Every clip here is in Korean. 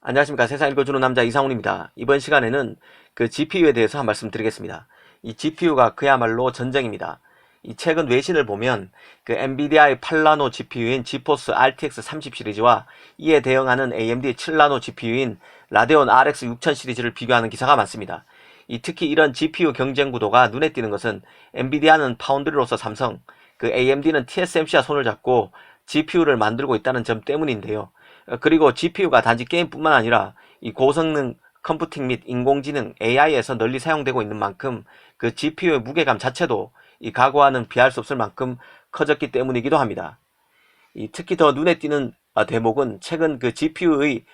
안녕하십니까. 세상 읽어주는 남자 이상훈입니다. 이번 시간에는 그 GPU에 대해서 한 말씀 드리겠습니다. 이 GPU가 그야말로 전쟁입니다. 이 최근 외신을 보면 그 엔비디아의 8나노 GPU인 지포스 RTX 30 시리즈와 이에 대응하는 AMD 7나노 GPU인 라데온 RX 6000 시리즈를 비교하는 기사가 많습니다. 특히 이런 GPU 경쟁 구도가 눈에 띄는 것은 엔비디아는 파운드리로서 삼성, 그 AMD는 TSMC와 손을 잡고 GPU를 만들고 있다는 점 때문인데요. 그리고 GPU가 단지 게임뿐만 아니라 이 고성능 컴퓨팅 및 인공지능 AI에서 널리 사용되고 있는 만큼 그 GPU의 무게감 자체도 이 과거와는 비할 수 없을 만큼 커졌기 때문이기도 합니다. 특히 더 눈에 띄는 대목은 최근 그 GPU의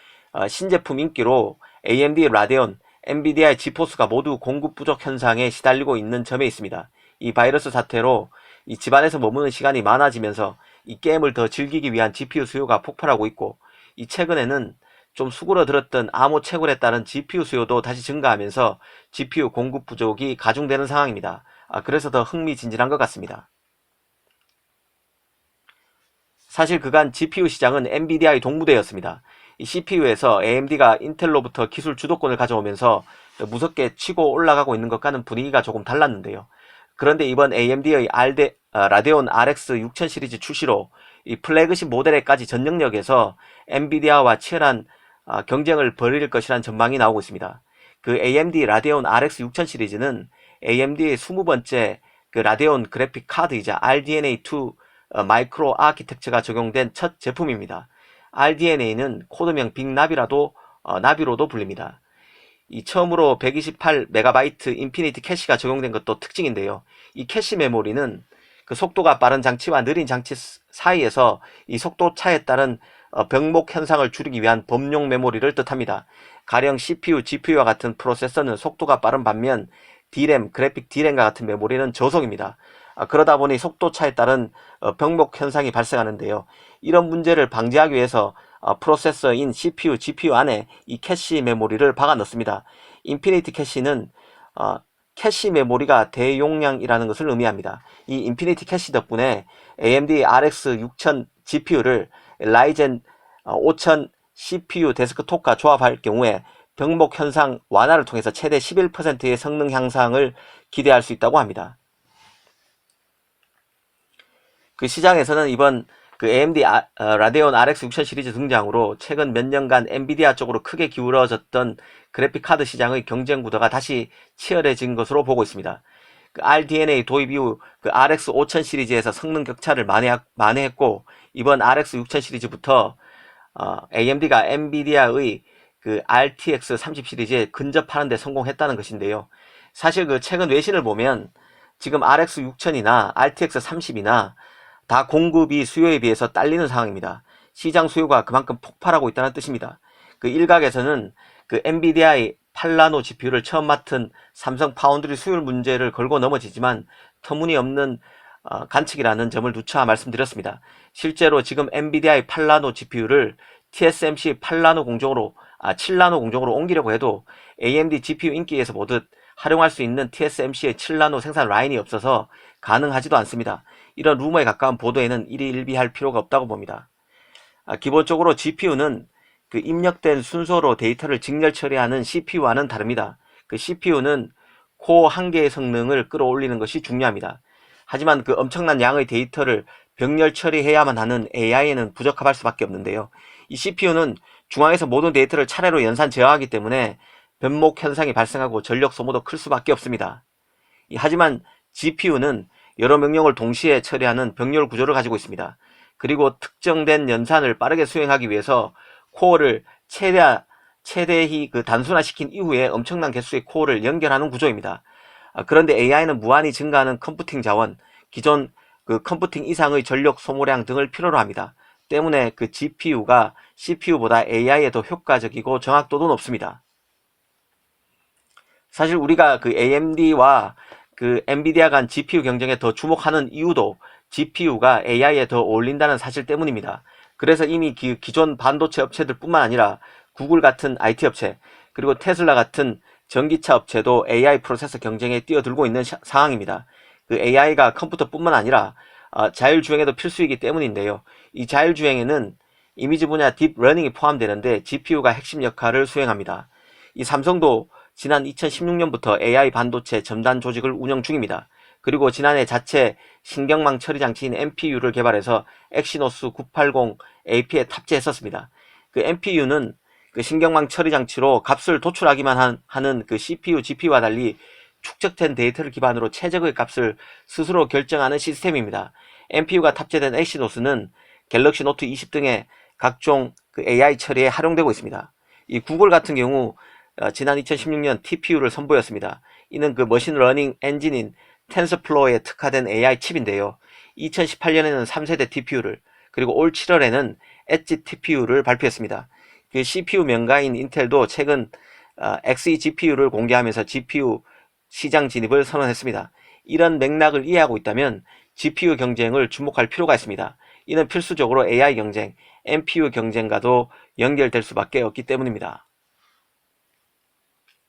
신제품 인기로 AMD 라데온, 엔비디아의 지포스가 모두 공급 부족 현상에 시달리고 있는 점에 있습니다. 이 바이러스 사태로 이 집안에서 머무는 시간이 많아지면서 이 게임을 더 즐기기 위한 GPU 수요가 폭발하고 있고, 이 최근에는 좀 수그러들었던 암호 채굴에 따른 GPU 수요도 다시 증가하면서 GPU 공급 부족이 가중되는 상황입니다. 그래서 더 흥미진진한 것 같습니다. 사실 그간 GPU 시장은 엔비디아의 동무대였습니다. 이 CPU에서 AMD가 인텔로부터 기술 주도권을 가져오면서 무섭게 치고 올라가고 있는 것과는 분위기가 조금 달랐는데요. 그런데 이번 AMD의 라데온 RX 6000 시리즈 출시로 이 플래그십 모델에까지 전 영역에서 엔비디아와 치열한 경쟁을 벌일 것이라는 전망이 나오고 있습니다. 그 AMD 라데온 RX 6000 시리즈는 AMD의 20번째 그 라데온 그래픽 카드이자 RDNA2 마이크로 아키텍처가 적용된 첫 제품입니다. RDNA는 코드명 나비로도 불립니다. 이 처음으로 128MB 인피니티 캐시가 적용된 것도 특징인데요. 이 캐시 메모리는 그 속도가 빠른 장치와 느린 장치 사이에서 이 속도 차에 따른 병목 현상을 줄이기 위한 범용 메모리를 뜻합니다. 가령 CPU, GPU와 같은 프로세서는 속도가 빠른 반면 D램, 그래픽 D램과 같은 메모리는 저속입니다. 그러다 보니 속도 차에 따른 병목 현상이 발생하는데요. 이런 문제를 방지하기 위해서 프로세서인 CPU, GPU 안에 이 캐시 메모리를 박아 넣습니다. 인피니티 캐시는 캐시 메모리가 대용량이라는 것을 의미합니다. 이 인피니티 캐시 덕분에 AMD RX 6000 GPU를 라이젠 5000 CPU 데스크톱과 조합할 경우에 병목 현상 완화를 통해서 최대 11%의 성능 향상을 기대할 수 있다고 합니다. 그 시장에서는 이번 그 AMD 라데온 RX 6000 시리즈 등장으로 최근 몇 년간 엔비디아 쪽으로 크게 기울어졌던 그래픽 카드 시장의 경쟁 구도가 다시 치열해진 것으로 보고 있습니다. 그 RDNA 도입 이후 그 RX 5000 시리즈에서 성능 격차를 만회했고, 이번 RX 6000 시리즈부터 AMD가 엔비디아의 그 RTX 30 시리즈에 근접하는 데 성공했다는 것인데요. 사실 그 최근 외신을 보면 지금 RX 6000이나 RTX 30이나 다 공급이 수요에 비해서 딸리는 상황입니다. 시장 수요가 그만큼 폭발하고 있다는 뜻입니다. 그 일각에서는 그 엔비디아의 8나노 GPU를 처음 맡은 삼성 파운드리 수율 문제를 걸고 넘어지지만 터무니없는 관측이라는 점을 누차 말씀드렸습니다. 실제로 지금 엔비디아의 8나노 GPU를 TSMC 7나노 공정으로 옮기려고 해도 AMD GPU 인기에서 보듯 활용할 수 있는 TSMC의 7나노 생산 라인이 없어서 가능하지도 않습니다. 이런 루머에 가까운 보도에는 일희일비할 필요가 없다고 봅니다. 기본적으로 GPU는 그 입력된 순서로 데이터를 직렬 처리하는 CPU와는 다릅니다. 그 CPU는 코어 한 개의 성능을 끌어올리는 것이 중요합니다. 하지만 그 엄청난 양의 데이터를 병렬 처리해야만 하는 AI에는 부적합할 수밖에 없는데요. 이 CPU는 중앙에서 모든 데이터를 차례로 연산 제어하기 때문에 변목 현상이 발생하고 전력 소모도 클 수밖에 없습니다. 하지만 GPU는 여러 명령을 동시에 처리하는 병렬 구조를 가지고 있습니다. 그리고 특정된 연산을 빠르게 수행하기 위해서 코어를 최대히 그 단순화시킨 이후에 엄청난 개수의 코어를 연결하는 구조입니다. 그런데 AI는 무한히 증가하는 컴퓨팅 자원, 기존 그 컴퓨팅 이상의 전력 소모량 등을 필요로 합니다. 때문에 그 GPU가 CPU보다 AI에 더 효과적이고 정확도도 높습니다. 사실 우리가 그 AMD와 그 엔비디아 간 GPU 경쟁에 더 주목하는 이유도 GPU가 AI에 더 어울린다는 사실 때문입니다. 그래서 이미 기존 반도체 업체들 뿐만 아니라 구글 같은 IT 업체, 그리고 테슬라 같은 전기차 업체도 AI 프로세서 경쟁에 뛰어들고 있는 상황입니다. 그 AI가 컴퓨터뿐만 아니라 자율주행에도 필수이기 때문인데요. 이 자율주행에는 이미지 분야 딥러닝이 포함되는데 GPU가 핵심 역할을 수행합니다. 이 삼성도 지난 2016년부터 AI 반도체 첨단 조직을 운영 중입니다. 그리고 지난해 자체 신경망 처리 장치인 NPU를 개발해서 엑시노스 980 AP에 탑재했었습니다. 그 NPU는 그 신경망 처리 장치로 값을 도출하기만 하는 그 CPU, GPU와 달리 축적된 데이터를 기반으로 최적의 값을 스스로 결정하는 시스템입니다. NPU가 탑재된 엑시노스는 갤럭시 노트 20 등의 각종 그 AI 처리에 활용되고 있습니다. 이 구글 같은 경우 지난 2016년 TPU를 선보였습니다. 이는 그 머신러닝 엔진인 텐서플로어에 특화된 AI 칩인데요. 2018년에는 3세대 TPU를 그리고 올 7월에는 엣지 TPU를 발표했습니다. 그 CPU 명가인 인텔도 최근 Xe GPU를 공개하면서 GPU 시장 진입을 선언했습니다. 이런 맥락을 이해하고 있다면 GPU 경쟁을 주목할 필요가 있습니다. 이는 필수적으로 AI 경쟁, NPU 경쟁과도 연결될 수밖에 없기 때문입니다.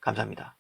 감사합니다.